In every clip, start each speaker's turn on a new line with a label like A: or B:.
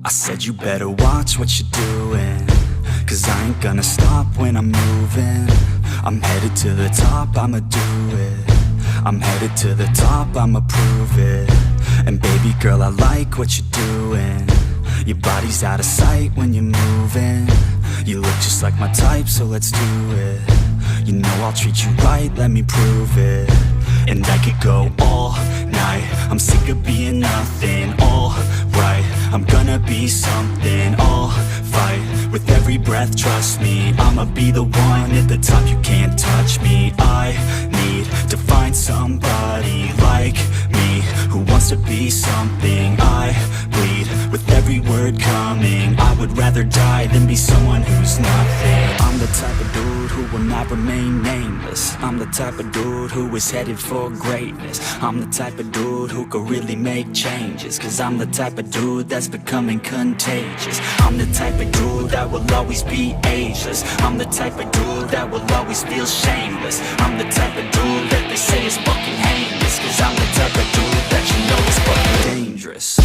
A: I said you better watch what you're doing, 'cause I ain't gonna stop when I'm moving. I'm headed to the top, I'ma do it. I'm headed to the top, I'ma prove it. And baby girl, I like what you're doing. Your body's out of sight when you're moving. You look just like my type, so let's do it. You know I'll treat you right, let me prove it. And I could go all night, I'm sick of being nothing. All right, I'm gonna be something. I'll fight with every breath, trust me. I'ma be the one at the top, you can't touch me. I need to find somebody like me, who wants to be something. I bleed with every word coming. I would rather die than be someone who's nothing. I'm the type of dude who will not remain nameless. I'm the type of dude who is headed for greatness. I'm the type of dude who could really make changes, 'cause I'm the type of dude that's becoming contagious. I'm the type of dude that will always be ageless. I'm the type of dude that will always feel shameless. I'm the type of dude that they say is fucking heinous, 'cause I'm the type of dude that you know is fucking dangerous.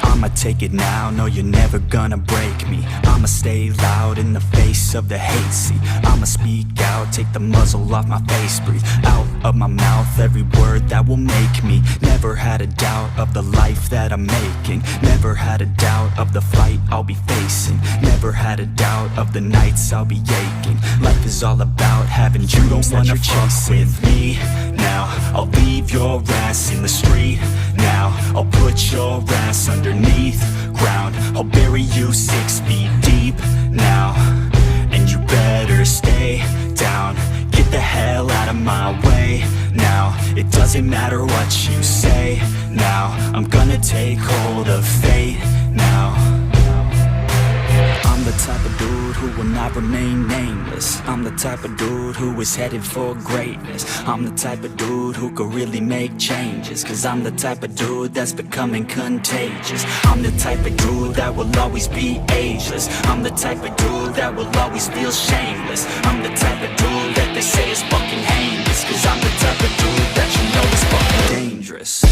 A: I'ma take it now, no you're never gonna break me. I'ma stay loud in the face of the hate, see. I'ma speak out, take the muzzle off my face. Breathe out of my mouth every word that will make me. Never had a doubt of the life that I'm making. Never had a doubt of the fight I'll be facing. Never had a doubt of the nights I'll be aching. Life is all about having dreams that you're chasing. With me now, I'll leave your ass in the street. Now, I'll put your ass underneath ground. I'll bury you 6 feet deep now, and you better stay down. Get the hell out of my way now. It doesn't matter what you say now. I'm gonna take hold of fate now. I'm the type of dude who will not remain nameless. I'm the type of dude who is headed for greatness. I'm the type of dude who could really make changes, 'cause I'm the type of dude that's becoming contagious. I'm the type of dude that will always be ageless. I'm the type of dude that will always feel shameless. I'm the type of dude that they say is fucking heinous, 'cause I'm the type of dude that you know is fucking dangerous.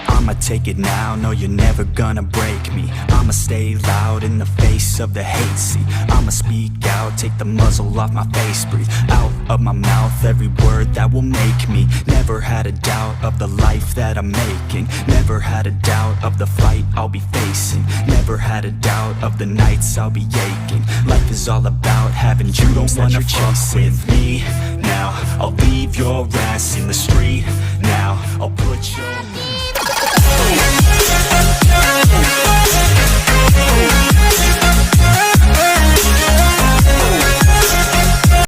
A: I'ma take it now, no you're never gonna break me. I'ma stay loud in the face of the hate, see. I'ma speak out, take the muzzle off my face. Breathe out of my mouth every word that will make me. Never had a doubt of the life that I'm making. Never had a doubt of the fight I'll be facing. Never had a doubt of the nights I'll be aching. Life is all about having dreams that you're chasing. With me now, I'll leave your ass in the street. Now, I'll put your